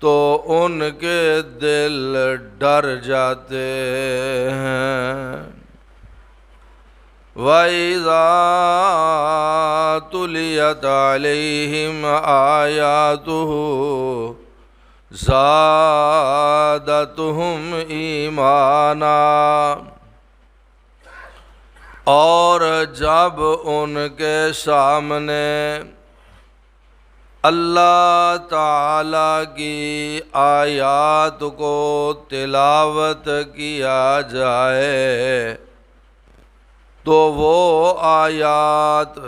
تو ان کے دل ڈر جاتے ہیں۔ وَإِذَا تُلِيَتْ عَلَيْهِمْ آيَاتُهُ زَادَتْهُمْ ایمانا، اور جب ان کے سامنے اللہ تعالی کی آیات کو تلاوت کیا جائے تو وہ آیات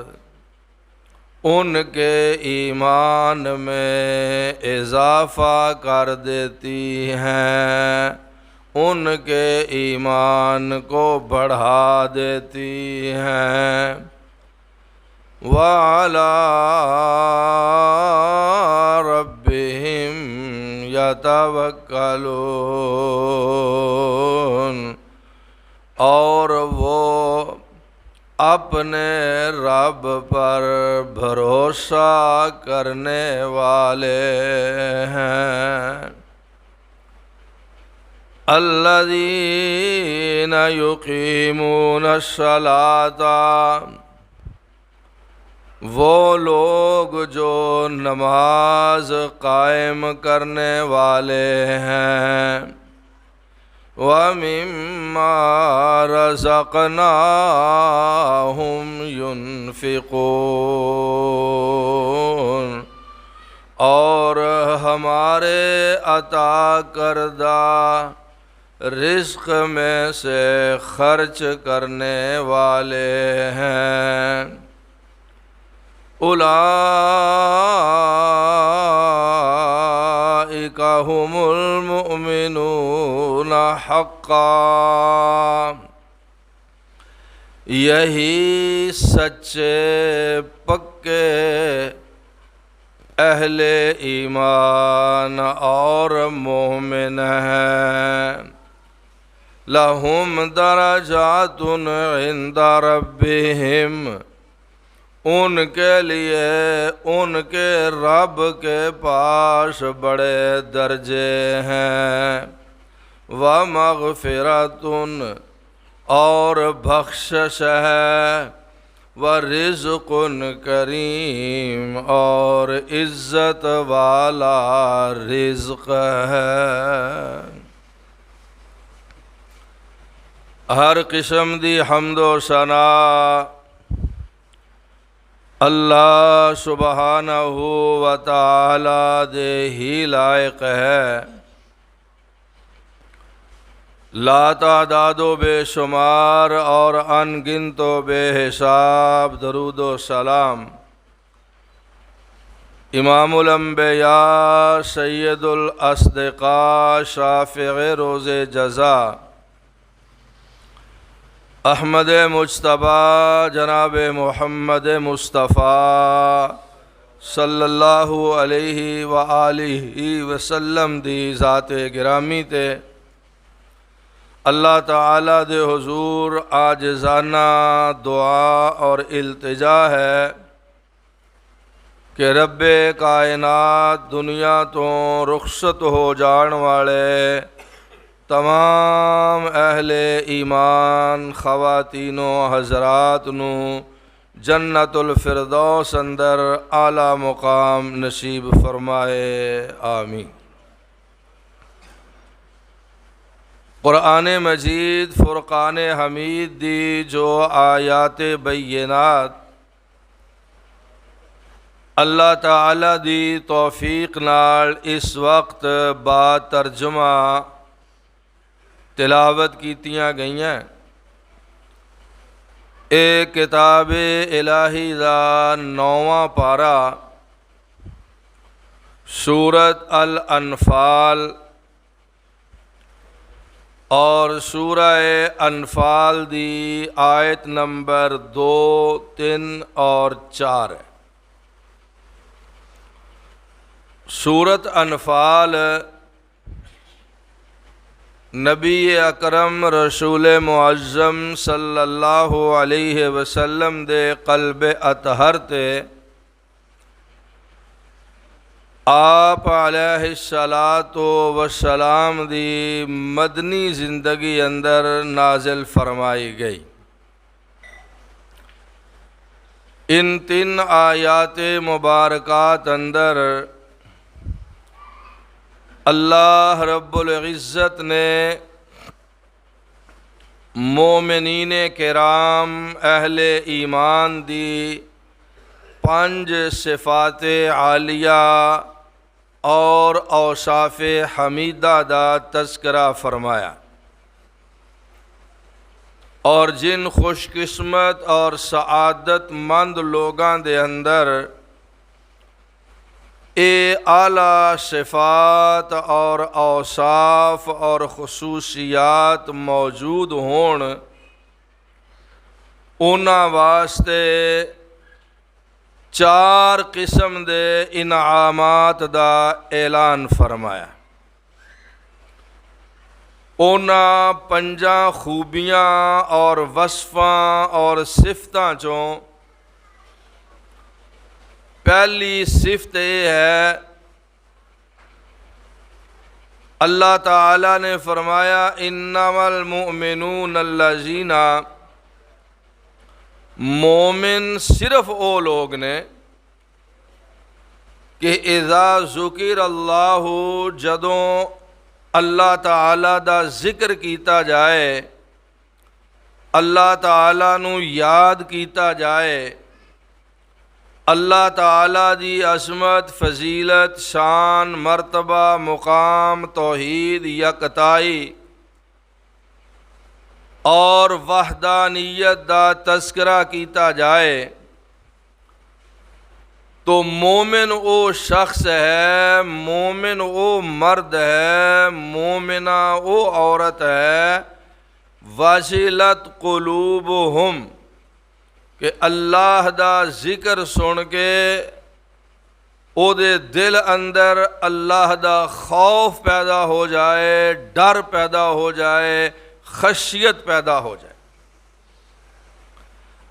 ان کے ایمان میں اضافہ کر دیتی ہیں، ان کے ایمان کو بڑھا دیتی ہیں۔ وَعَلَىٰ رَبِّهِمْ يَتَوَكَّلُونَ، اور وہ اپنے رب پر بھروسہ کرنے والے ہیں۔ الَّذِينَ يُقِيمُونَ الصَّلَاةَ، وہ لوگ جو نماز قائم کرنے والے ہیں۔ وَمِمَّا رَزَقْنَاهُمْ يُنْفِقُونَ، اور ہمارے عطا کردہ رزق میں سے خرچ کرنے والے ہیں۔ اولئک هم المؤمنون حقا، یہی سچے پکے اہل ایمان اور مومن ہیں۔ لہم درجات عند ربہم، ان کے لیے ان کے رب کے پاس بڑے درجے ہیں۔ وَمَغْفِرَةٌ، اور بخشش ہے۔ وَرِزْقٌ کریم، اور عزت والا رزق ہے۔ ہر قسم دی حمد و ثنا اللہ سبحانہ و تعالی دے ہی لائق ہے۔ لا تعداد و بے شمار اور ان گنت و بے حساب درود و سلام امام الانبیاء سید الاصدقاء شافع روز جزا احمد مجتبیٰ جناب محمد مصطفیٰ صلی اللہ علیہ وآلہ وسلم دی ذات گرامی تے اللہ تعالیٰ دے حضور عاجزانہ دعا اور التجا ہے کہ رب کائنات دنیا تو رخصت ہو جان والے تمام اہل ایمان خواتین و حضرات نو جنت الفردوس اندر اعلیٰ مقام نصیب فرمائے، آمین۔ قرآن مجید فرقان حمید دی جو آیات بینات اللہ تعالی دی توفیق نال اس وقت با ترجمہ تلاوت کیتیاں گئیاں، اے کتاب الہی دا 9واں پارا سورت الانفال اور سورہ انفال دی آیت نمبر 2، 3 اور 4 ہے۔ سورت انفال نبی اکرم رسول معظم صلی اللہ علیہ وسلم دے قلب اطہر تے آپ علیہ الصلاۃ والسلام دی مدنی زندگی اندر نازل فرمائی گئی۔ ان 3 آیات مبارکات اندر اللہ رب العزت نے مومنین کرام اہل ایمان دی 5 صفات عالیہ اور اوصاف حمیدہ دا تذکرہ فرمایا، اور جن خوش قسمت اور سعادت مند لوگاں دے اندر اے اعلیٰ صفات اور اوصاف اور خصوصیات موجود ہون، انہاں واسطے 4 قسم دے انعامات دا اعلان فرمایا۔ انہاں 5 خوبیاں اور وصفاں اور صفتاں چوں پہلی صفت یہ ہے، اللہ تعالیٰ نے فرمایا انما المؤمنون الذین، مومن صرف وہ لوگ نے کہ اذا ذکر اللہ، جدوں اللہ تعالیٰ دا ذکر کیتا جائے، اللہ تعالیٰ نو یاد کیتا جائے، اللہ تعالیٰ دی عظمت، فضیلت، شان، مرتبہ، مقام، توحید، یکتائی اور وحدانیت دا تذکرہ کیتا جائے، تو مومن او شخص ہے، مومن او مرد ہے، مومنہ او عورت ہے، وجلت قلوبہم، کہ اللہ دا ذکر سن کے او دے دل اندر اللہ دا خوف پیدا ہو جائے، ڈر پیدا ہو جائے، خشیت پیدا ہو جائے۔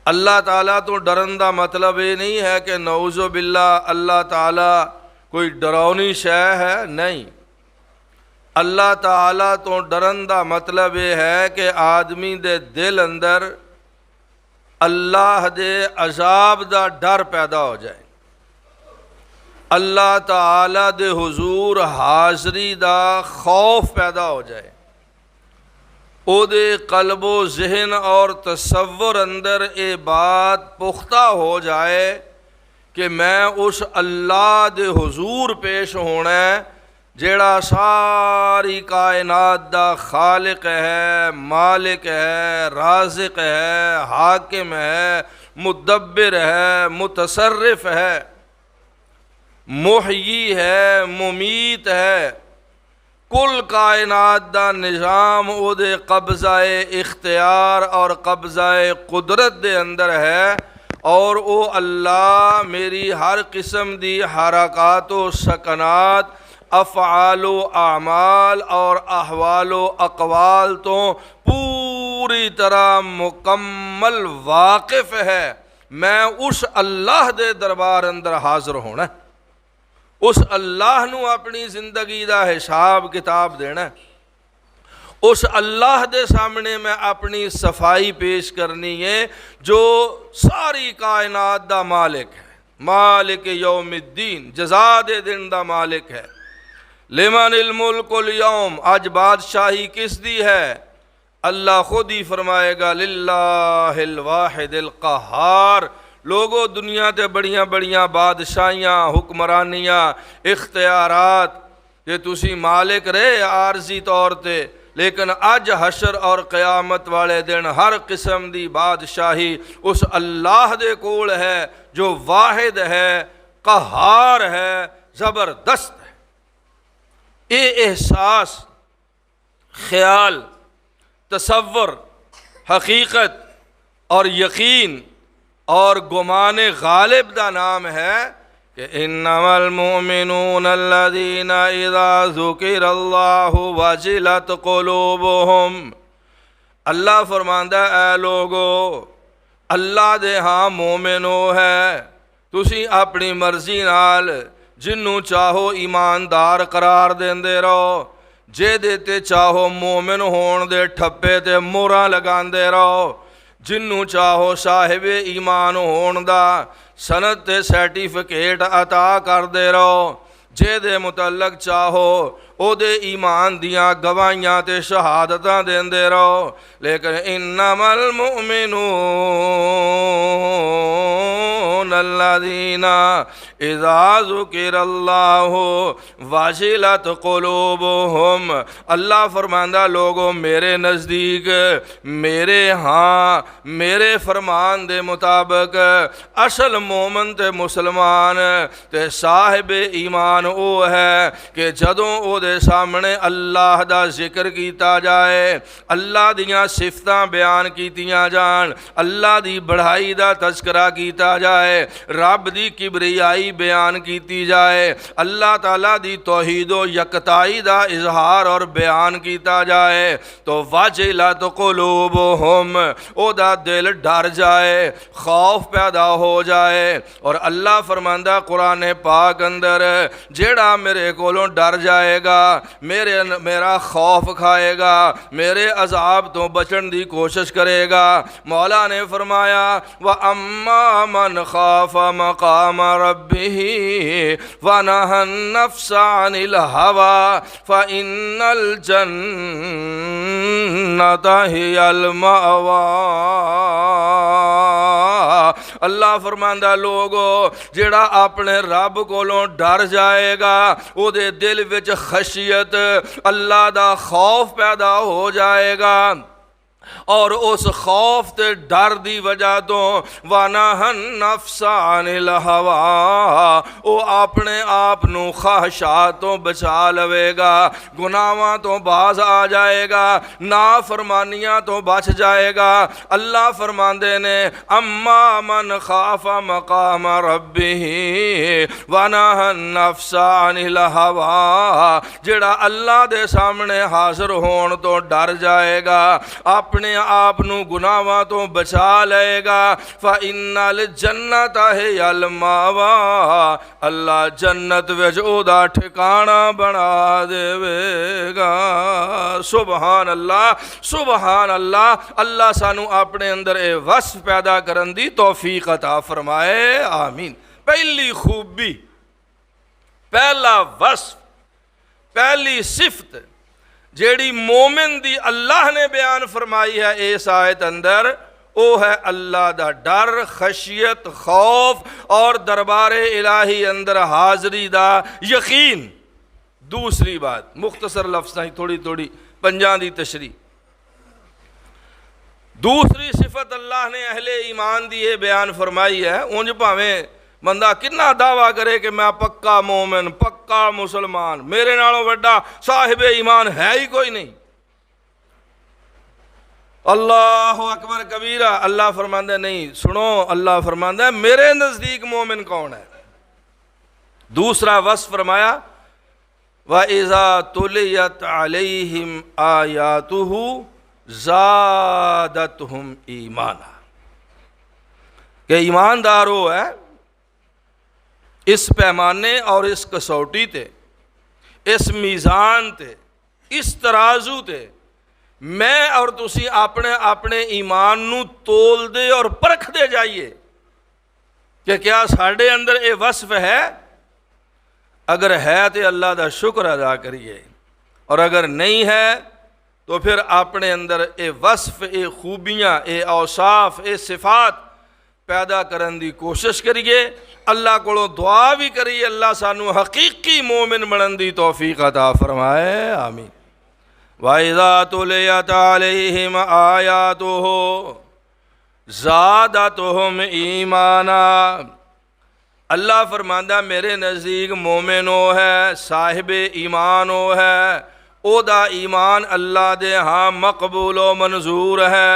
اللہ تعالیٰ تو ڈرن دا مطلب یہ نہیں ہے کہ نعوذ باللہ اللہ تعالیٰ کوئی ڈراؤنی شے ہے، نہیں۔ اللہ تعالیٰ تو ڈرن دا مطلب یہ ہے کہ آدمی دے دل اندر اللہ دے عذاب دا ڈر پیدا ہو جائے، اللہ تعالیٰ دے حضور حاضری دا خوف پیدا ہو جائے، او دے قلب و ذہن اور تصور اندر اے بات پختہ ہو جائے کہ میں اس اللہ دے حضور پیش ہونا ہے جیڑا ساری کائنات دا خالق ہے، مالک ہے، رازق ہے، حاکم ہے، مدبر ہے، متصرف ہے، محیی ہے، ممیت ہے، کل کائنات دا نظام او دے قبضہ اختیار اور قبضہ قدرت دے اندر ہے، اور او اللہ میری ہر قسم دی حرکات و سکنات، افعال و اعمال اور احوال و اقوال تو پوری طرح مکمل واقف ہے۔ میں اس اللہ دے دربار اندر حاضر ہونا ہے، اس اللہ نو اپنی زندگی دا حساب کتاب دینا ہے، اس اللہ دے سامنے میں اپنی صفائی پیش کرنی ہے جو ساری کائنات دا مالک ہے، مالک یوم الدین، جزا دے دن دا مالک ہے۔ لمن الملک اليوم، آج بادشاہی کس دی ہے؟ اللہ خود ہی فرمائے گا للہ الواحد القہار۔ لوگوں دنیا تے بڑیاں بڑیاں بادشاہیاں، حکمرانیاں، اختیارات کہ تسی مالک رہے عارضی طور تے، لیکن اج حشر اور قیامت والے دن ہر قسم دی بادشاہی اس اللہ دے کول ہے جو واحد ہے، قہار ہے، زبردست ہے۔ یہ احساس، خیال، تصور، حقیقت اور یقین اور گمان غالب دا نام ہے کہ انما المؤمنون الذین اذا ذکر اللہ وجلت قلوبہم۔ اللہ فرماندا اے لوگو، اللہ دے ہاں مومنو ہے، تسی اپنی مرضی نال جنوں چاہو ایماندار قرار دیندے رہو، جے دے تے چاہو مومن ہون دے ٹھپے تے موراں لگاندے رہو، جنوں چاہو صاحب ایمان ہون دا سند تے سرٹیفکیٹ عطا کر دے رہو، جے دے متعلق چاہو او دے ایمان دیاں گواہیاں تے شہادتاں دیندے رہو، لیکن انما المؤمنون الذین اذا ذکر اللہ وجلت قلوبہم، اللہ فرماندہ لوگوں میرے نزدیک، میرے ہاں میرے فرمان دے مطابق اصل مومن تے مسلمان تے صاحب ایمان او ہے کہ جدوں او دے سامنے اللہ دا ذکر کیتا جائے، اللہ دیاں صفتاں بیان کیتیاں جان، اللہ دی بڑھائی دا تذکرہ کیتا جائے، رب دی کبریائی بیان کیتی جائے، اللہ تعالیٰ دی توحید و یکتائی دا اظہار اور بیان کیتا جائے، تو وجلت قلوبہم، او دا دل ڈر جائے، خوف پیدا ہو جائے۔ اور اللہ فرماندہ قرآن پاک اندر جیڑا میرے کولوں ڈر جائے گا، میرا خوف کھائے گا، میرے عذاب تو بچن دی کوشش کرے گا، مولا نے فرمایا وَأَمَّا مَنْ خَافَ مَقَامَ رَبِّهِ وَنَهَى النَّفْسَ عَنِ الْهَوَى فَإِنَّ الْجَنَّةَ هِيَ الْمَأْوَى۔ اللہ فرماندہ لوگو جڑا اپنے رب کولوں ڈر جائے گا، او دے دل وچ خشیت اللہ دا خوف پیدا ہو جائے گا، اور اس خوف تے ڈر دی وجہ تو وَنَهَى النَّفْسَ عَنِ الْهَوَى، او اپنے آپ نو خواہشات تو بچا لوے گا، گناہاں تو باز آ جائے گا، نافرمانیاں تو بچ جائے گا۔ اللہ فرماندے نے اما من خاف مقام ربہ وَنَهَى النَّفْسَ عَنِ الْهَوَى، جڑا اللہ دے سامنے حاضر ہون تو ڈر جائے گا، اپنے آپ نو گناہاں تو بچا لے گا، فَإِنَّ الْجَنَّةَ هِيَ الْمَأْوَى، اللہ جنت وچ او دا ٹھکانہ بنا دے گا۔ سبحان اللہ سبحان اللہ۔ اللہ سانو اپنے اندر اے وصف پیدا کرن دی توفیق عطا فرمائے، آمین۔ پہلی خوبی، پہلا وصف، پہلی صفت جیڑی مومن دی اللہ نے بیان فرمائی ہے اس آیت اندر، او ہے اللہ دا ڈر، خشیت، خوف اور دربار الہی اندر حاضری دا یقین۔ دوسری بات مختصر لفظ تھوڑی تھوڑی پنجاں دی تشریح۔ دوسری صفت اللہ نے اہل ایمان دی یہ بیان فرمائی ہے، اونج پاویں بندہ کتنا دعویٰ کرے کہ میں پکا مومن، پکا مسلمان، میرے نالوں بڑا صاحب ایمان ہے ہی کوئی نہیں۔ اللہ اکبر کبیرہ، اللہ فرماندہ نہیں، سنو اللہ فرماندہ میرے نزدیک مومن کون ہے۔ دوسرا وصف فرمایا وَإِذَا تُلِيَتْ عَلَيْهِمْ آيَاتُهُ زَادَتْهُمْ ایمانا، کہ ایماندار ہو ہے اس پیمانے اور اس کسوٹی تے، اس میزان تے، اس ترازو تے میں اور تسی اپنے ایمان نو تول دے اور پرکھ دے جائیے کہ کیا ساڑھے اندر اے وصف ہے، اگر ہے تو اللہ دا شکر ادا کریے، اور اگر نہیں ہے تو پھر اپنے اندر اے وصف، اے خوبیاں، اے اوصاف، اے صفات پیدا کرن دی کوشش کریے، اللہ کو دعا بھی کریے اللہ سانو حقیقی مومن بنن دی توفیق عطا فرمائے، آمین۔ وَإِذَا تُلِيَتْ عَلَيْهِمْ آيَاتُهُ زَادَتْهُمْ ایمانا، اللہ فرماندہ میرے نزدیک مومن ہو ہے، صاحب ایمان ہو ہے، او دا ایمان اللہ دے ہاں مقبول و منظور ہے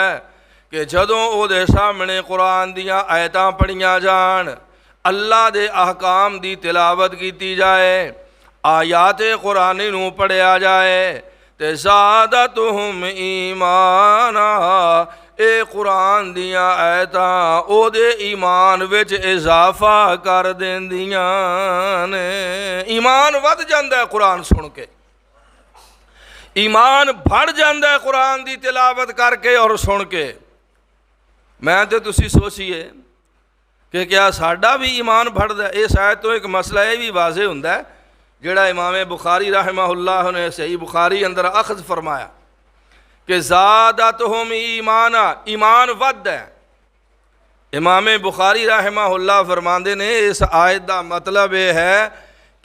کہ جدوں او دے سامنے قرآن دیاں آیتاں پڑھیاں جان، اللہ دے احکام دی تلاوت کیتی جائے، آیات قرآن نو پڑھیا جائے تے زادتہم ایمانا، اے قرآن دیاں آیتاں او دے ایمان وچ اضافہ کر دیندیاں نے۔ ایمان ود جاندا ہے قرآن سن کے، ایمان بڑھ جاندا ہے قرآن دی تلاوت کر کے اور سن کے۔ میں تے تسی سوچیے کہ کیا ساڈا بھی ایمان بڑھدا ہے؟ اس آیت تو ایک مسئلہ یہ بھی واضح ہوندا ہے جڑا امام بخاری رحمہ اللہ نے صحیح بخاری اندر اخذ فرمایا کہ زادتہم ایمانا، ایمان ود ہے۔ امام بخاری رحمہ اللہ فرماندے نے اس آیت دا مطلب یہ ہے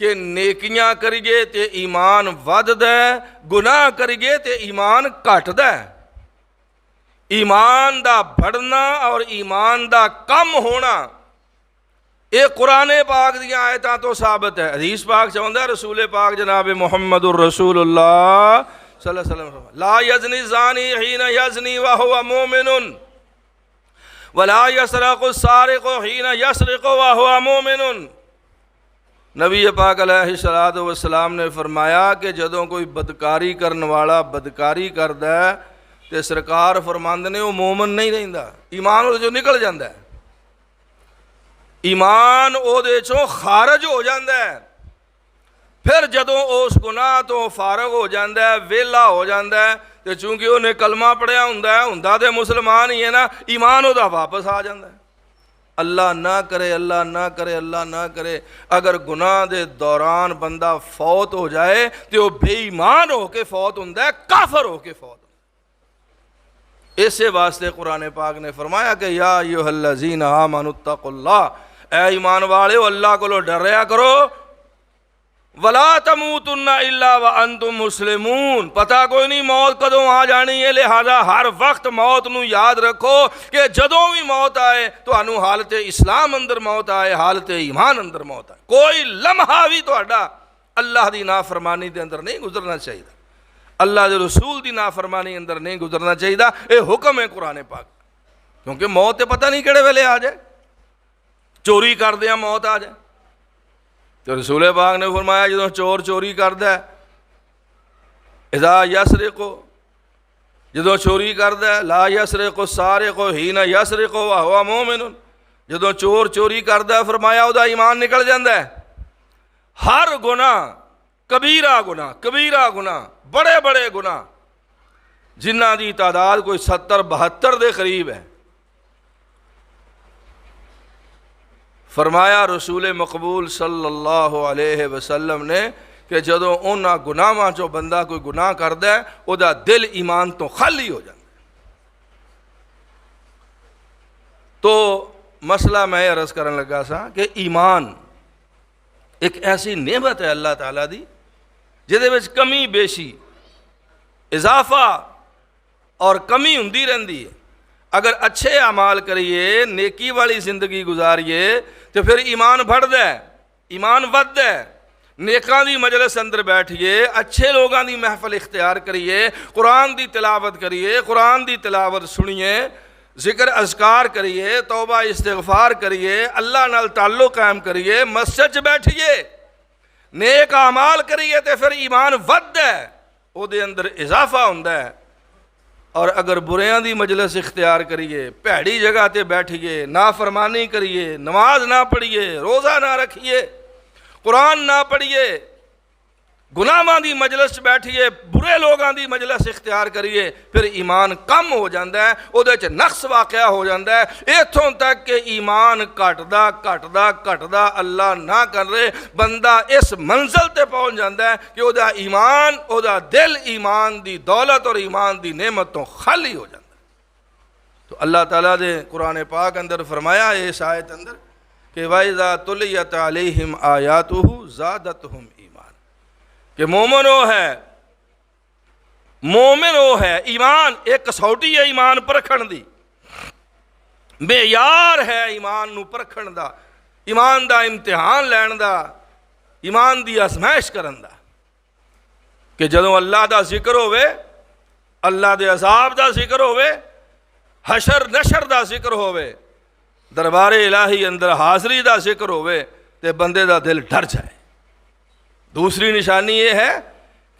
کہ نیکیاں کریے تے ایمان وددا ہے، گناہ کریے تے ایمان گھٹدا ہے۔ ایمان دا بڑھنا اور ایمان دا کم ہونا یہ قرآن پاک دیاں آیتاں تو ثابت ہے۔ حدیث پاک چاہتا ہے رسول پاک جناب محمد الرسول اللہ صلی اللہ علیہ وسلم لا یزنی الزانی حین یزنی وہو مومن ولا یسرق السارق حین یسرق وہو مومن۔ نبی پاک علیہ السلام نے فرمایا کہ جدوں کوئی بدکاری کرن والا بدکاری کردا ہے تے سرکار فرماندے نے وہ مومن نہیں رہندا، ایمان وہ جو نکل جاندا ہے، ایمان او دے چوں خارج ہو جاندا ہے۔ پھر جدوں اس گناہ تو فارغ ہو جاندا ہے، ویلا ہو جاندا ہے تے چونکہ انہیں کلمہ پڑھیا ہوندا تے مسلمان ہی ہے نا، ایمان او دا واپس آ جاندا ہے۔ اللہ نہ کرے، اللہ نہ کرے، اللہ نہ کرے اگر گناہ دے دوران بندہ فوت ہو جائے تے وہ بے ایمان ہو کے فوت ہوندا ہے، کافر ہو کے فوت۔ اسے واسطے قرآن پاک نے فرمایا کہ یا ایھا الذین آمنوا اتقوا اللہ، اے ایمان والےو اللہ کو ڈریا کرو، ولا تموتن الا وانتم مسلمون، پتہ کوئی نہیں موت کدوں آ جانی ہے، لہذا ہر وقت موت نو یاد رکھو کہ جدوں بھی موت آئے تو انو حالت اسلام اندر موت آئے، حالت ایمان اندر موت آئے، کوئی لمحہ بھی تہاڈا اللہ دی نافرمانی دے اندر نہیں گزرنا چاہیے، اللہ دے رسول دی نافرمانی اندر نہیں گزرنا چاہیے۔ اے حکم ہے قرآن پاک، کیونکہ موت تے پتہ نہیں کہڑے ویلے آ جائے، چوری کر دیا موت آ جائے۔ تو رسول پاک نے فرمایا جدوں چور چوری کردا ہے، اذا یسرق، جدوں چوری کردا ہے، لا یسرق السارق حین یسرق وہو مومن، جدوں چور چوری کردا ہے فرمایا او دا ایمان نکل جاندا ہے۔ ہر گناہ، کبیرہ گناہ، بڑے بڑے گناہ جنہ دی تعداد کوئی 70-72 دے قریب ہے، فرمایا رسول مقبول صلی اللہ علیہ وسلم نے کہ جدوں انہاں گناہاں چوں بندہ کوئی گناہ کردا ہے او دا دل ایمان تو خالی ہو جاندا ہے۔ تو مسئلہ میں عرض کرن لگا سا کہ ایمان ایک ایسی نعمت ہے اللہ تعالیٰ دی جہدے وچ کمی بیشی، اضافہ اور کمی ہوندی رہندی ہے۔ اگر اچھے اعمال کریے، نیکی والی زندگی گزاریے تو پھر ایمان بڑھدا ہے، ایمان وددا ہے۔ نیکاں دی مجلس اندر بیٹھیے، اچھے لوگاں دی محفل اختیار کریے، قرآن دی تلاوت کریے، قرآن دی تلاوت سنیے، ذکر اذکار کریے، توبہ استغفار کریے، اللہ نال تعلق قائم کریے، مسجد بیٹھیے، نیک اعمال کریے تے پھر ایمان وددا ہے، او دے اندر اضافہ ہوندا ہے۔ اور اگر بریاں دی مجلس اختیار کریے، پیڑی جگہ تے بیٹھیے، نافرمانی کریے، نماز نہ پڑھیے، روزہ نہ رکھیے، قرآن نہ پڑھیے، گناہاں دی مجلس بیٹھیے، برے لوگاں دی مجلس اختیار کریے، پھر ایمان کم ہو جاندا ہے، او دے چ نقص واقعہ ہو جاندا ہے، ایتھوں تک کہ ایمان گھٹدا اللہ نہ کرے بندہ اس منزل تے پہنچ جاندا ہے کہ او دا ایمان، او دا دل ایمان دی دولت اور ایمان دی نعمت تو خالی ہو جاندا ہے۔ تو اللہ تعالیٰ دے قرآن پاک اندر فرمایا اس آیت اندر کہ وَإِذَا تُلِيَتْ عَلَيْهِمْ آيَاتُهُ زَادَتْهُمْ ایمان، کہ مومن وہ ہے ایمان ایک کسوٹی ہے ایمان پرکھن دی، معیار ہے ایمان نو پرکھن دا، ایمان دا امتحان لین دا، ایمان دی آزمائش کرن دا، کہ جدوں اللہ دا ذکر ہوئے، اللہ دے عذاب دا ذکر ہوئے، حشر نشر دا ذکر ہوئے، دربار الہی اندر حاضری دا ذکر ہوئے تے بندے دا دل ڈر جائے۔ دوسری نشانی یہ ہے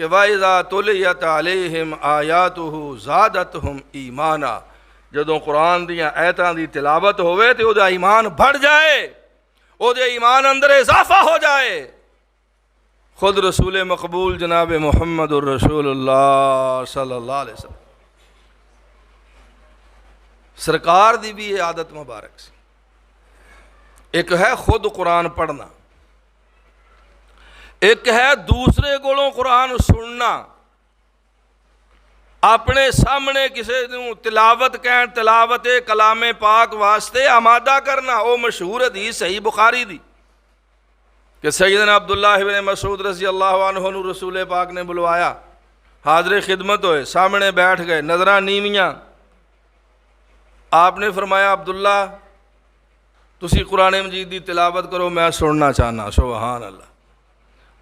کہ وَإِذَا تُلِيَتْ عَلَيْهِمْ آيَاتُهُ زَادَتْهُمْ ایمانا، جدوں قرآن دیاں آیتاں دی تلاوت ہوئے تو وہ ایمان بڑھ جائے، وہ ایمان اندر اضافہ ہو جائے۔ خود رسول مقبول جناب محمد الرسول اللہ صلی اللہ علیہ وسلم سرکار دی بھی یہ عادت مبارک سی۔ ایک ہے خود قرآن پڑھنا، ایک ہے دوسرے کولوں قرآن سننا، اپنے سامنے کسی نوں تلاوت کہن، تلاوت کلام پاک واسطے آمادہ کرنا۔ وہ مشہور حدیث صحیح بخاری دی کہ سیدنا عبداللہ بن مسعود رضی اللہ عنہ نو رسول پاک نے بلوایا، حاضر خدمت ہوئے، سامنے بیٹھ گئے، نظراں نیویاں۔ آپ نے فرمایا عبداللہ تسی قرآن مجید دی تلاوت کرو، میں سننا چاہنا۔ سبحان اللہ۔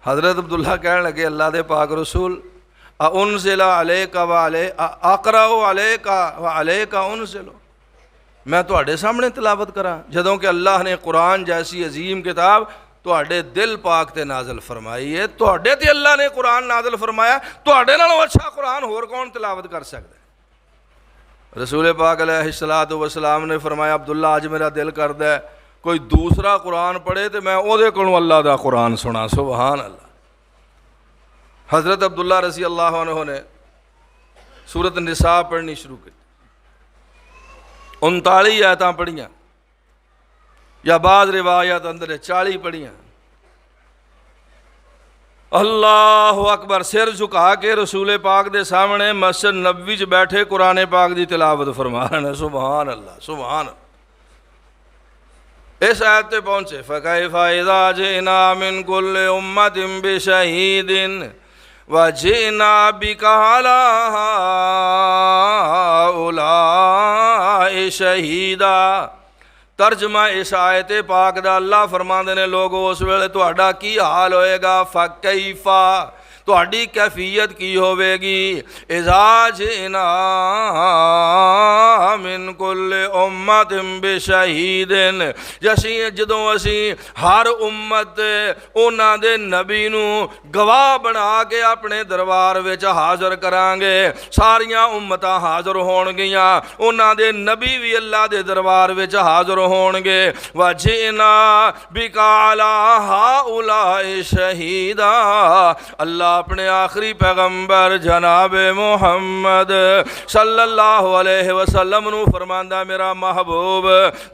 حضرت عبداللہ کہنے لگے اللہ دے پاک رسول انزل علیک اقرأ علیک وعلیک انزل، میں تواڈے سامنے تلاوت کراں جدوں کہ اللہ نے قرآن جیسی عظیم کتاب تواڈے دل پاک تے نازل فرمائی ہے، تواڈے تے اللہ نے قرآن نازل فرمایا، تواڈے نالوں اچھا قرآن ہور کون تلاوت کر سکتا ہے؟ رسول پاک علیہ الصلوۃ والسلام نے فرمایا عبداللہ اج میرا دل کردا ہے کوئی دوسرا قرآن پڑھے تو میں او دے کولوں اللہ دا قرآن سنا۔ سبحان اللہ۔ حضرت عبداللہ رضی اللہ عنہ نے سورۃ النساء پڑھنی شروع کی، 39 آیتاں پڑھیاں، یا بعض روایات اندر 40 پڑھیاں۔ اللہ اکبر، سر جھکا کے رسول پاک دے سامنے مسجد نبوی چ بیٹھے قرآن پاک دی تلاوت فرما رہے ہیں۔ سبحان اللہ سبحان اللہ۔ اس آیت تے پہنچے فَكَيْفَ إِذَا جِئْنَا مِنْ كُلِّ أُمَّةٍ بِشَهِيدٍ وَجِئْنَا بِكَ عَلَىٰ هَٰؤُلَاءِ شَهِيدًا۔ ترجمہ اس آیت پاک دا اللہ فرماندے نے لوگو اس ویلے تہاڈا کی حال ہوئے گا، فَكَيْفَ تہاڈی کیفیت کی ہوئے گی، اذا جئنا من کل امت بشہید، جدوں اسی ہر امت انہاں دے نبی نو گواہ بنا کے اپنے دربار وچ حاضر کران گے۔ ساریاں امتاں حاضر ہون گیاں، انہاں دے نبی بھی اللہ دے دربار وچ حاضر ہون گے۔ وجئنا بک علی ہؤلاء شہیدا، اللہ اپنے آخری پیغمبر جناب محمد صلی اللہ علیہ وسلم نو فرماندا میرا محبوب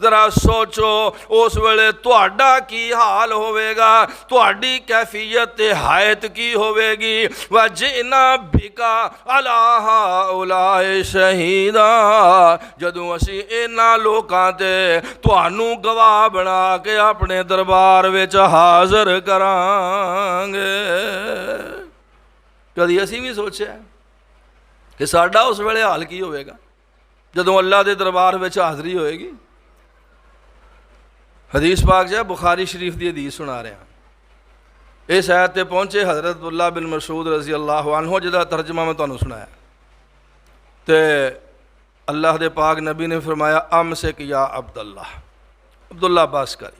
ذرا سوچو اس ویلے تہاڈا کی حال ہوئے گا، تہاڈی کیفیت حیات کی ہوئے گی۔ وجئنا بک علی ہؤلاء شہیدا، جدوں اسی انہاں لوکاں تے تہانوں گواہ بنا کے اپنے دربار وچ حاضر کران گے۔ کدی اسی بھی سوچیا کہ ساڈا اس ویلے حال کی ہوئے گا جدوں اللہ دے دربار وچ حاضری ہوئے گی؟ حدیث پاک جا بخاری شریف دی حدیث سنا رہے ہیں۔ اس آیت تے پہنچے حضرت عبداللہ بن مسعود رضی اللہ عنہ جدا ترجمہ میں تانوں سنایا تے اللہ دے پاک نبی نے فرمایا امسک یا عبداللہ، عبداللہ بس کر،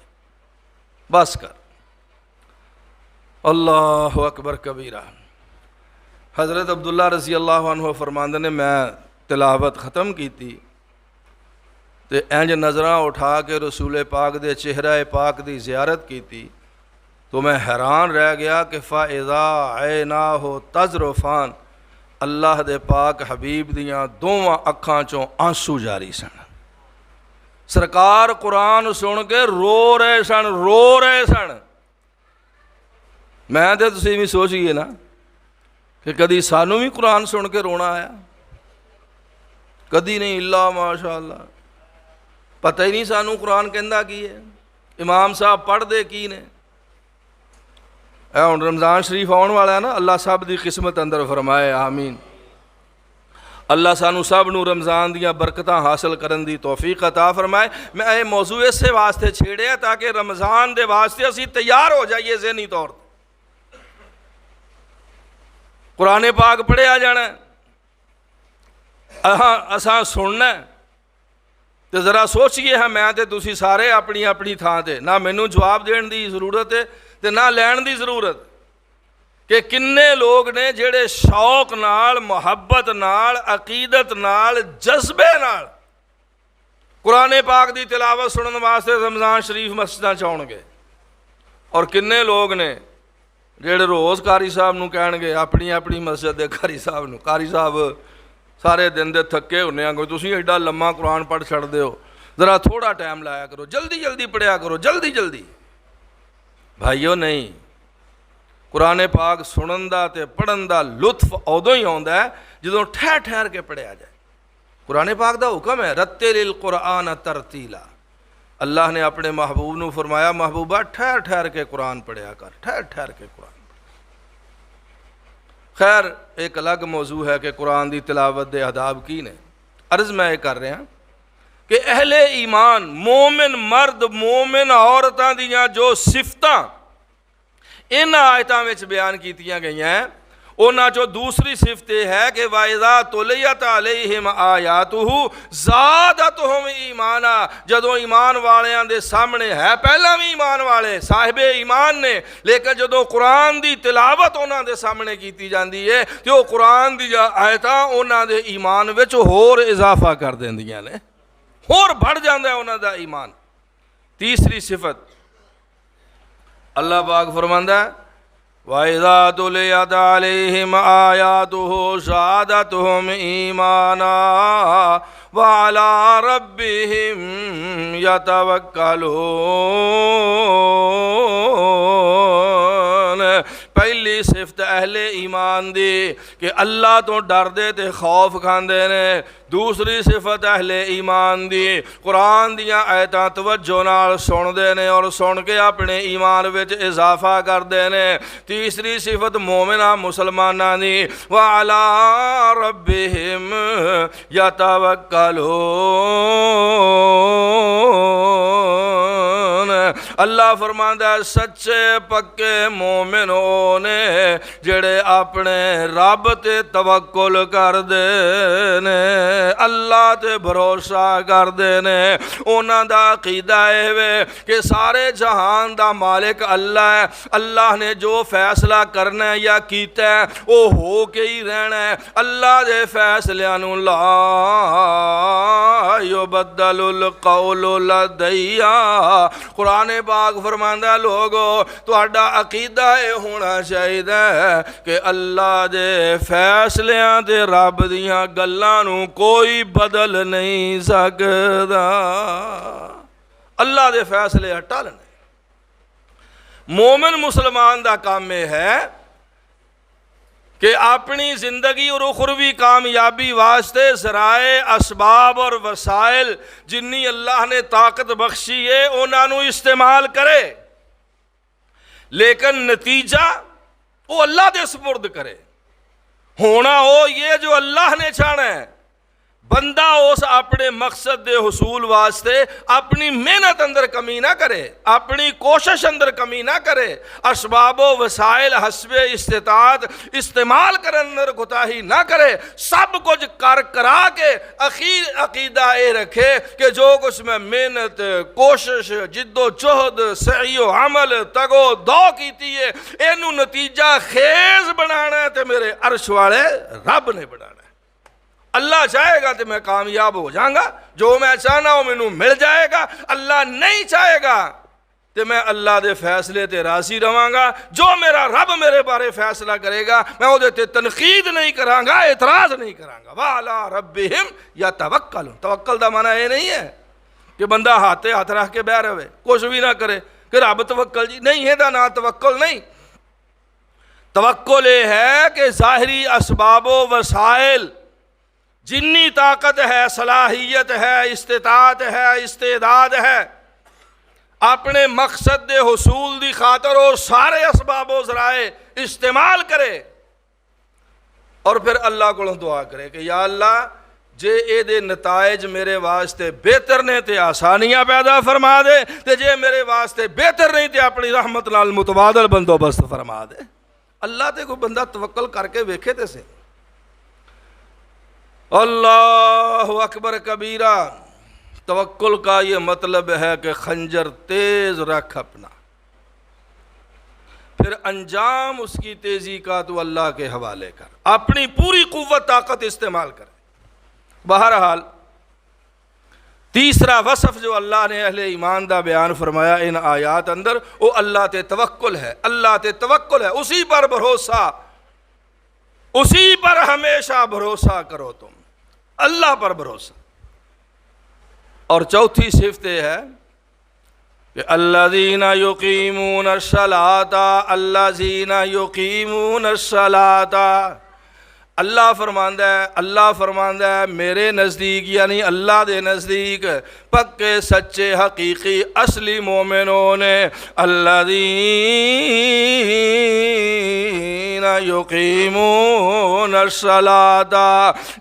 بس کر۔ اللہ اکبر کبیرہ۔ حضرت عبداللہ رضی اللہ عنہ فرماندے نے میں تلاوت ختم کی تھی تے انج نظراں اٹھا کے رسول پاک دے چہرہ پاک دی زیارت کی تھی تو میں حیران رہ گیا کہ فَإِذَا عَيْنَاهُ تَذْرُفَانِ، اللہ دے پاک حبیب دیاں دوواں اکھاں چوں آنسو جاری سن۔ سرکار قرآن سن کے رو رہے سن، رو رہے سن۔ میں تے تسی بھی سوچئے نا کہ کدی سانوں بھی قرآن سن کے رونا آیا؟ کدی نہیں، اللہ ماشاءاللہ۔ پتہ ہی نہیں سانوں قرآن کہندا کی ہے، امام صاحب پڑھ دے کی نے۔ اے ہن رمضان شریف آن والا ہے نا، اللہ سب دی قسمت اندر فرمائے آمین۔ اللہ سانو سب نو رمضان دیاں برکتاں حاصل کرن دی توفیق عطا فرمائے۔ میں یہ موضوع اس سے واسطے چھیڑے تاکہ رمضان دے واسطے اسی تیار ہو جائیے ذہنی طور پر۔ قرآن پاک پڑھیا جانا ہے، اساں سننا ہے، تو ذرا سوچئے ہاں میں تے تسی سارے اپنی اپنی تھان تے، نہ مینوں جواب دین دی ضرورت ہے تے نہ لین دی ضرورت کہ کنے لوگ نے جڑے شوق نال، محبت نال، عقیدت نال، جذبے نال قرآن پاک دی تلاوت سنن واسطے رمضان شریف مسجداں چ آؤਣਗੇ اور کنے لوگ نے جڑے روز قاری صاحب نو کہن گے اپنی اپنی مسجد دے قاری صاحب نو، قاری صاحب سارے دن دے تھکے ہونے ہیں، تسی ایڈا لمحہ قرآن پڑھ چھڑ دے ہو، ذرا تھوڑا ٹائم لایا کرو، جلدی جلدی پڑھیا کرو، جلدی جلدی۔ بھائیو نہیں، قرآن پاک سنن دا تے پڑھن دا لطف ادوں ہی آندا ہے جدوں ٹھہر ٹھہر کے پڑھیا جائے۔ قرآن پاک دا حکم ہے رتل القرآن ترتیلا، اللہ نے اپنے محبوب نو فرمایا محبوبہ ٹھہر ٹھہر کے قرآن پڑھیا کر، ٹھہر ٹھہر کے قرآن۔ خیر ایک الگ موضوع ہے کہ قرآن دی تلاوت دے آداب کی نے، عرض میں یہ کر رہا ہوں کہ اہل ایمان مومن مرد مومن عورتاں دیاں جو صفتاں ان آیتاں وچ بیان کیتیاں گئی ہیں، انہاں جو دوسری صفت یہ ہے کہ وَإِذَا تُلِيَتْ عَلَيْهِمْ آيَاتُهُ زَادَتْهُمْ ایمانا، جدوں ایمان والیاں دے سامنے ہے پہلا بھی ایمان والے صاحب ایمان نے، لیکن جدوں قرآن دی تلاوت انہاں دے سامنے کیتی جاندی ہے تے وہ قرآن دی آیتاں انہاں دے ایمان وچ ہور اضافہ کر دیندیاں نے، ہور بڑھ جاندا ہے انہاں دا ایمان۔ تیسری صفت اللہ پاک فرماندا ہے وَإِذَا تُلِيَتْ عَلَيْهِمْ آيَاتُهُ زَادَتْهُمْ إِيمَانًا وَعَلَىٰ رَبِّهِمْ يَتَوَكَّلُونَ۔ پہلی صفت اہل ایمان دی کہ اللہ تو ڈر دے تے خوف کھاندے نے، دوسری صفت اہل ایمان دی قرآن دیاں آیتاں توجہ نال سن دے نے اور سن کے اپنے ایمان وچ اضافہ کر دے نے، تیسری صفت مومنہ مسلمانہ دی وَعَلَىٰ رَبِّهِمْ يَتَوَكَّلُونَ۔ اللہ فرماندا ہے سچے پکے مومن ہونے جڑے اپنے رب تے توکل کر دے نے، اللہ تے بھروسہ کر دے نے، انہاں دا عقیدہ ہے کہ سارے جہان دا مالک اللہ ہے، اللہ نے جو فیصلہ کرنا ہے یا کیتا ہے وہ ہو کے ہی رہنا ہے، اللہ دے فیصلیاں نو لا یبدل القول لدی۔ قرآن پاک فرماندا لوگو تہاڈا عقیدہ یہ ہونا چاہیے کہ اللہ دے فیصلیاں تے رب دیاں گلاں نو کوئی بدل نہیں سکدا، اللہ دے فیصلے اٹل نے۔ مومن مسلمان دا کام یہ ہے کہ اپنی زندگی اور اخروی کامیابی واسطے ذرائع اسباب اور وسائل جنی اللہ نے طاقت بخشی ہے انہاں نو استعمال کرے، لیکن نتیجہ وہ اللہ دے سپرد کرے، ہونا ہو یہ جو اللہ نے چاہنا ہے۔ بندہ اس اپنے مقصد دے حصول واسطے اپنی محنت اندر کمی نہ کرے، اپنی کوشش اندر کمی نہ کرے، اسباب و وسائل حسب استطاعت استعمال کرنے اندر کوتاہی نہ کرے، سب کچھ کر کرا کے اخیر عقیدہ یہ رکھے کہ جو کچھ میں محنت کوشش جد و جہد سعی و عمل تگو دو کیتی ہے اینو نتیجہ خیز بنانا ہے تے میرے عرش والے رب نے بنانا ہے۔ اللہ چاہے گا تو میں کامیاب ہو جاؤں گا، جو میں چاہنا ہوں مینوں مل جائے گا، اللہ نہیں چاہے گا تو میں اللہ دے فیصلے تے راضی رہاں گا، جو میرا رب میرے بارے فیصلہ کرے گا میں وہ تے تنقید نہیں کراں گا، اعتراض نہیں کراں گا۔ وَعَلَىٰ رَبِّهِمْ يَتَوَكَّلُونَ۔ توکل دا معنی یہ نہیں ہے کہ بندہ ہاتھ رکھ کے بیٹھ رہے کچھ بھی نہ کرے کہ رب توکل جی نہیں ہے، دا نہ توکل نہیں۔ توکل یہ ہے کہ ظاہری اسباب و وسائل جنی طاقت ہے، صلاحیت ہے، استطاعت ہے، استعداد ہے، اپنے مقصد دے حصول دی خاطر وہ سارے اسباب و ذرائع استعمال کرے اور پھر اللہ کو دعا کرے کہ یا اللہ جے اے دے نتائج میرے واسطے بہتر نے تے آسانیاں پیدا فرما دے، تے جے میرے واسطے بہتر نہیں تے اپنی رحمت نال متبادل بندوبست فرما دے۔ اللہ تے کوئی بندہ توکل کر کے ویکھے تے سے۔ اللہ اکبر کبیرہ۔ توکل کا یہ مطلب ہے کہ خنجر تیز رکھ اپنا، پھر انجام اس کی تیزی کا تو اللہ کے حوالے کر، اپنی پوری قوت طاقت استعمال کر۔ بہرحال تیسرا وصف جو اللہ نے اہل ایمان دا بیان فرمایا ان آیات اندر، وہ اللہ تے توکل ہے، اللہ تے توکل ہے، اسی پر بھروسہ، اسی پر ہمیشہ بھروسہ کرو تم، اللہ پر بھروسہ۔ اور چوتھی صفت یہ ہے کہ الذین یقیمون الصلاۃ، الذین یقیمون الصلاۃ، اللہ فرماندا ہے میرے نزدیک، یعنی اللہ دے نزدیک پکے سچے حقیقی اصلی مومنوں نے الذین یقیمون الصلاۃ،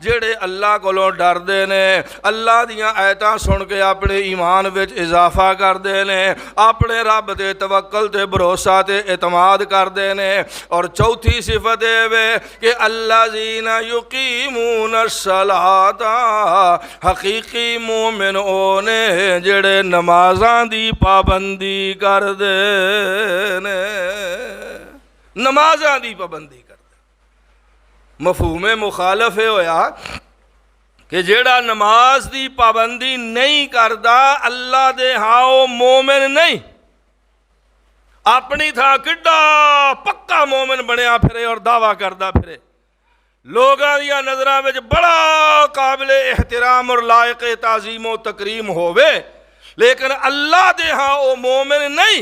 جڑے اللہ کولوں ڈردے نے، اللہ دیاں آیتاں سن کے اپنے ایمان وچ اضافہ کردے نے، اپنے رب تے توکل تے بھروسہ تے اعتماد کردے نے۔ اور چوتھی صفت ہے کہ الذین یقیمون الصلاۃ، حقیقی مومن او نے جڑے نمازاں دی پابندی کردے نے، نمازاں دی پابندی کردے۔ مفہوم مخالف ہویا کہ جیڑا نماز دی پابندی نہیں کردا اللہ دے ہاں او مومن نہیں، اپنی تھا کڈا پکا مومن بنیا پھرے اور دعویٰ کردا پھرے، لوگاں دیاں نظراں وچ بڑا قابل احترام اور لائق تعظیم و تکریم ہووے، لیکن اللہ دے ہاں او مومن نہیں۔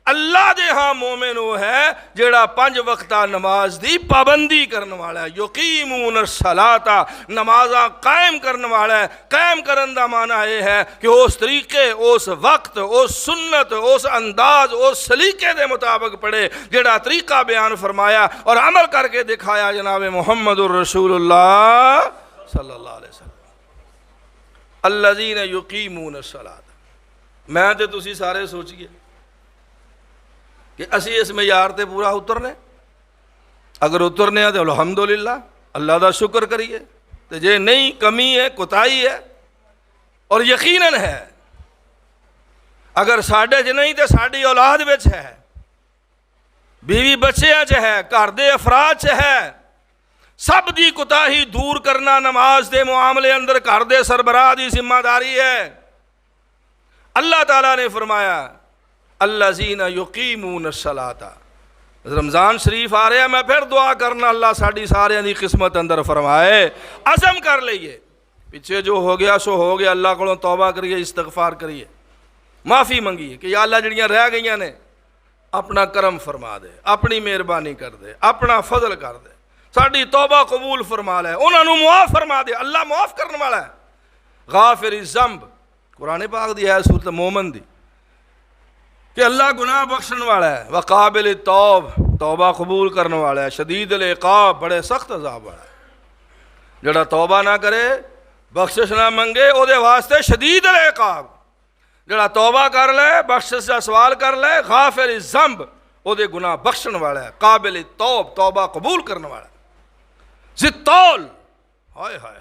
اللہ دے ہاں مومن وہ ہے جڑا 5 وقتہ نماز دی پابندی کرنے والا ہے، یقیمون الصلاۃ، نمازاں قائم کرنے والا ہے۔ قائم کرن دا معنی یہ ہے کہ اس طریقے، اس وقت، اس سنت، اس انداز، اس سلیقے دے مطابق پڑھے جڑا طریقہ بیان فرمایا اور عمل کر کے دکھایا جناب محمد الرسول اللہ صلی اللہ علیہ وسلم۔ الذین یقیمون الصلاۃ، میں تے تسی سارے سوچئے کہ اسی اس معیار تے پورا اترنے، اگر اترنے ہیں تو الحمدللہ اللہ دا شکر کریے، تو جے نہیں کمی ہے، کوتاہی ہے، اور یقیناً ہے اگر ساڈے چ نہیں تو ساڈی اولاد وچ ہے، بیوی بچیاں چ ہے، گھر دے افراد چ ہے، سب دی کوتاہی دور کرنا نماز دے معاملے اندر گھر دے سربراہ دی ذمہ داری ہے۔ اللہ تعالیٰ نے فرمایا الذین یقیمون الصلاۃ۔ رمضان شریف آ رہا ہے، میں پھر دعا کرنا اللہ ساڑی سارے دی قسمت اندر فرمائے، عزم کر لئیے پیچھے جو ہو گیا سو ہو گیا، اللہ کو توبہ کریے، استغفار کریے، معافی منگیے کہ یا اللہ جڑیاں رہ گئیاں نے اپنا کرم فرما دے، اپنی مہربانی کر دے، اپنا فضل کر دے، ساڑی توبہ قبول فرما لے، انہوں نے معاف فرما دے، اللہ معاف کرنے والا ہے۔ غافر الذنب، قرآن پاک دی ہے سورۃ مومن دی کہ اللہ گناہ بخشن والا ہے، وقابل التوب، توبہ قبول کرنے والا ہے، شدید العقاب، بڑے سخت عذاب والا ہے۔ جڑا توبہ نہ کرے، بخشش نہ منگے، او دے واسطے شدید العقاب، جڑا توبہ کر لے، بخشش کا سوال کر لے، غافر الذنب، او دے گناہ بخشن والا ہے، قابل التوب، توبہ قبول کرنے والا ہے، ذی الطول، ہائے ہائے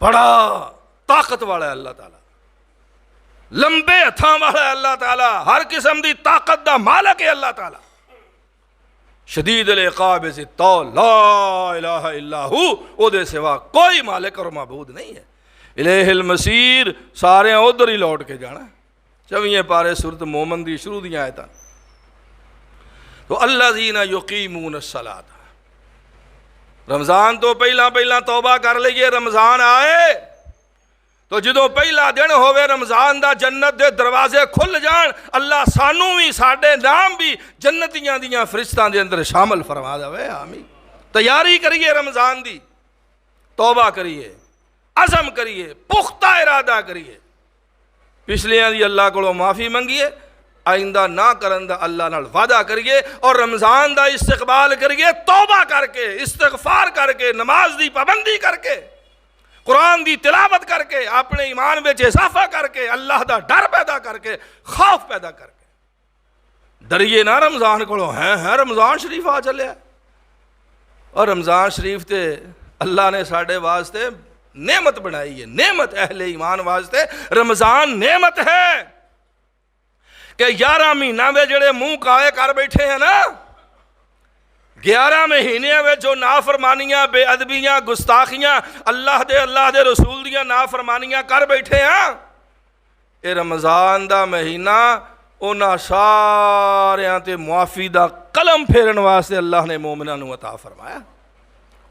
بڑا طاقت والا ہے اللہ تعالیٰ، لمبے ہتھاں والا ہے اللہ تعالیٰ، ہر قسم دی طاقت دا مالک ہے اللہ تعالیٰ، شدید العقاب ذی الطول، لا الہ الا ہو، او دے سوا کوئی مالک اور معبود نہیں ہے، الیہ المصیر، سارے ادھر ہی لوٹ کے جانا۔ 24 پارے سورۃ مومن دی شروع دی آیتاں۔ تو الذین یقیمون الصلاۃ، رمضان تو پہلا توبہ کر لئیے، رمضان آئے تو جدوں پہلا دن ہوئے رمضان دا جنت دے دروازے کھل جان، اللہ سانوں بھی ساڈے نام بھی جنتیاں دیاں فرشتاں دے اندر شامل فرما دے، آمین۔ تیاری کریے رمضان دی، توبہ کریے، عزم کریے، پختہ ارادہ کریے، پچھلیاں دی اللہ کو معافی منگیے، آئندہ نہ کرن دا اللہ نال وعدہ کریے، اور رمضان دا استقبال کریے توبہ کر کے، استغفار کر کے، نماز دی پابندی کر کے، قرآن دی تلاوت کر کے، اپنے ایمان میں اضافہ کر کے، اللہ دا ڈر پیدا کر کے، خوف پیدا کر کے۔ ڈریے نہ رمضان کو، ہیں رمضان شریف آ چلے، اور رمضان شریف تے اللہ نے ساڑھے واسطے نعمت بنائی ہے، نعمت اہل ایمان واسطے رمضان نعمت ہے کہ 11 مہینہ میں جڑے منہ کائے کر بیٹھے ہیں نا، 11 مہینے میں جو نافرمانیاں، بے ادبیاں، گستاخیاں، اللہ دے رسول دیاں نافرمانیاں کر بیٹھے ہیں، اے رمضان دا مہینہ انہاں ساریاں تے معافی دا قلم پھیرن واسطے اللہ نے مومناں نو عطا فرمایا۔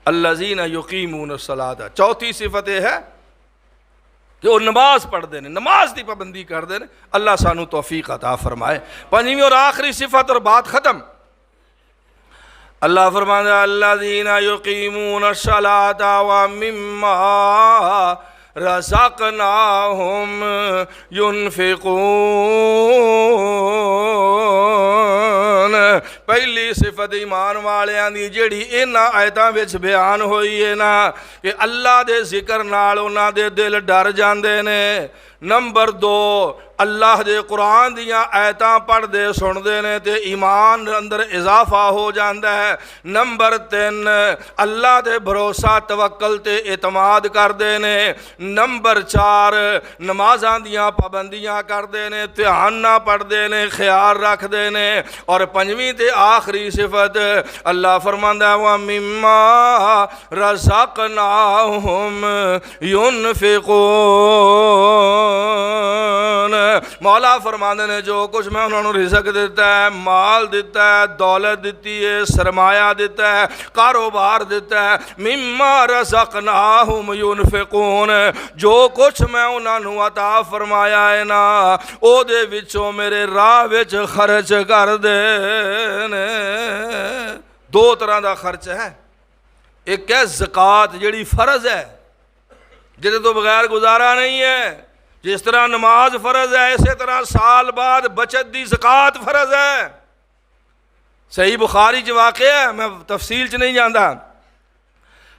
الذین یقیمون الصلاۃ، چوتھی صفت یہ ہے کہ وہ نماز پڑھتے ہیں، نماز دی پابندی کرتے ہیں۔ اللہ سانو توفیق عطا فرمائے۔ پنجویں اور آخری صفت اور بات ختم، اللہ فرماتا ہے الذین یقیمون الصلاۃ ومما رزقناہم ینفقون۔ پہلی صفت ایمان والیاں دی جیڑی انہاں آیتاں وچ بیان ہوئی ہے نا کہ اللہ دے ذکر نال انہاں دے دل ڈر جاندے نے۔ نمبر 2، اللہ دے قرآن دیاں آیتاں پڑھ دے سن دے نے تے ایمان اندر اضافہ ہو جاندہ ہے۔ نمبر 3، اللہ دے بھروسہ توکل تے اعتماد کر دے نے۔ نمبر 4، نمازاں دیاں پابندیاں کر دے نے، دھیان نہ پڑھ دے نے، خیال رکھ دے نے۔ اور پنجویں تے آخری صفت اللہ فرماندا ہے وَمِمَّا رَزَقْنَاهُمْ يُنْفِقُونَ۔ مولا فرماندے نے جو کچھ میں انہوں نے رزق دیتا ہے، مال دیتا ہے، دولت دیتی ہے، سرمایہ دیتا ہے، کاروبار دیتا ہے، مِمَّا رَزَقْنَاهُمْ يُنْفِقُونَ، جو کچھ میں انہوں نے عطا فرمایا ہے نا او دے وچوں میرے راہ وچ خرچ کر دے۔ 2 طرح دا خرچ ہے، ایک ہے زکوٰۃ جڑی فرض ہے، جدے تو بغیر گزارا نہیں ہے۔ جس طرح نماز فرض ہے اسی طرح سال بعد بچت دی زکوٰۃ فرض ہے۔ صحیح بخاری چ واقع ہے، میں تفصیل چ نہیں جاندا۔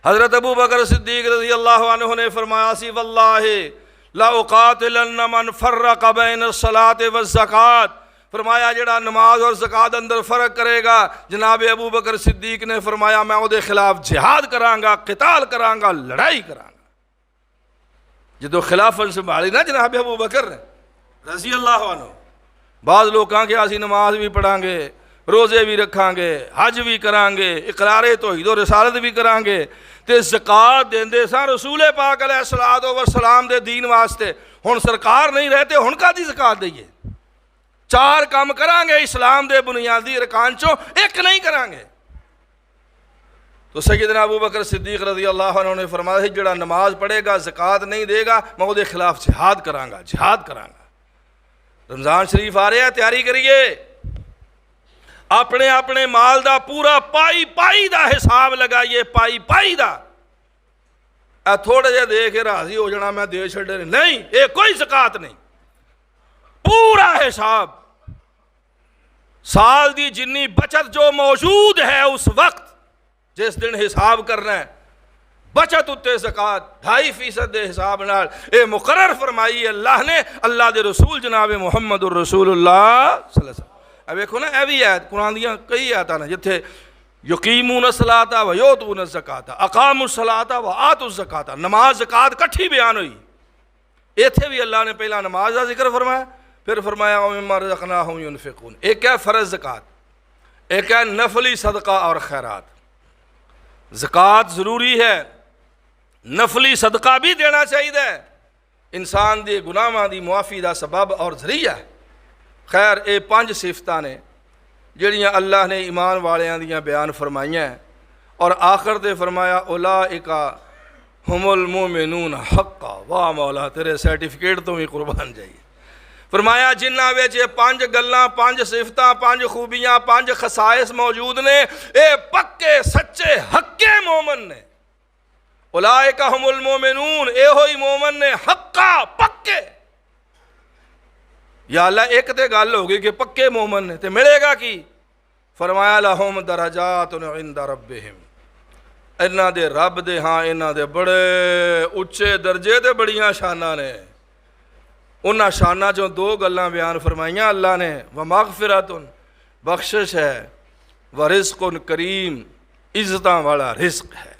حضرت ابو بکر صدیق رضی اللہ عنہ نے فرمایا سی واللہ لا اقاتلن من فرق بین الصلاۃ والزکوٰۃ، فرمایا جڑا نماز اور زکوٰۃ اندر فرق کرے گا، جناب ابو بکر صدیق نے فرمایا میں او دے خلاف جہاد کراں گا، قتال کراں گا، لڑائی کراں گا۔ جدو خلافت سنبھالی نا جناب ابو بکر رضی اللہ عنہ، بعض لوگ کہاں کہ اسی نماز بھی پڑھاں گے، روزے بھی رکھاں گے، حج بھی کران گے، اقرار توحید و رسالت بھی کران گے، تے زکوٰۃ دیندے ساں رسول پاک علیہ الصلوۃ والسلام دے دین واسطے، ہن سرکار نہیں رہتے ہن کا دی زکوٰۃ دئیے؟ 4 کام کران گے اسلام دے بنیادی ارکان چوں، ایک نہیں کران گے۔ تو سیدنا ابو بکر صدیق رضی اللہ عنہ نے فرمایا جڑا نماز پڑھے گا زکوٰۃ نہیں دے گا میں وہ دے خلاف جہاد کراں گا، جہاد کراں گا۔ رمضان شریف آ رہے ہیں، تیاری کریے، اپنے اپنے مال دا پورا پائی دا حساب لگائیے، پائی دا۔ تھوڑے جے دے کے راضی ہو جانا میں دے چھڑے نہیں، یہ کوئی زکوٰۃ نہیں، پورا حساب سال دی جنی بچت جو موجود ہے اس وقت جس دن حساب کرنا ہے، بچت اتے زکوٰۃ 2.5% دے حساب نال اے مقرر فرمائی اللہ نے، اللہ دے رسول جناب محمد الرسول اللہ صلی اللہ علیہ وسلم۔ اب دیکھو نا اے بھی آیت قرآن دیاں کئی آیتاں نے جتھے یقیمون الصلاۃ و یؤتون الزکاۃ، اقاموا الصلاۃ و آتوا الزکاۃ، نماز زکوٰۃ کٹھی بیان ہوئی۔ ایتھے بھی اللہ نے پہلا نماز کا ذکر فرمایا، پھر فرمایا ومما رزقناہم ینفقون۔ ایک ہے فرض زکوٰۃ، ایک ہے نفلی صدقہ اور خیرات۔ زکوٰۃ ضروری ہے، نفلی صدقہ بھی دینا چاہیے، انسان دے گناہاں دی معافی دا سبب اور ذریعہ ہے۔ خیر اے 5 صفتاں نے جڑیاں اللہ نے ایمان والیاں دیاں بیان فرمائیاں ہیں، اور آخر تے فرمایا اولئک ہم المؤمنون حقا۔ واہ مولا تیرے سرٹیفکیٹ تو بھی قربان جائیے۔ فرمایا جنہاں وچ 5 گلاں، 5 صفتاں، 5 خوبیاں، 5 خصائص موجود نے، اے پکے سچے حقے مومن نے۔ اولئک ہم المؤمنون، اے ہوئی مومن نے حقا پکے۔ یا اللہ ایک تے گل ہوگی کہ پکے مومن نے تے ملے گا کی؟ فرمایا لہم درجات عند ربہم، انہاں دے رب دے ہاں انہاں دے بڑے اچھے درجے تے بڑیاں شاناں نے۔ انہاں شاناں چوں 2 گلاں بیان فرمائیاں اللہ نے، ومغفرۃ بخشش ہے، ورزق کریم عزتاں والا رزق ہے۔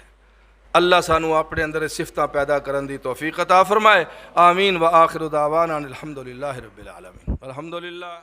اللہ سانو اپنے اندر صفتاں پیدا کرن دی توفیق عطا فرمائے، آمین۔ وآخر دعوانا الحمدللہ رب العالمین۔ الحمدللہ۔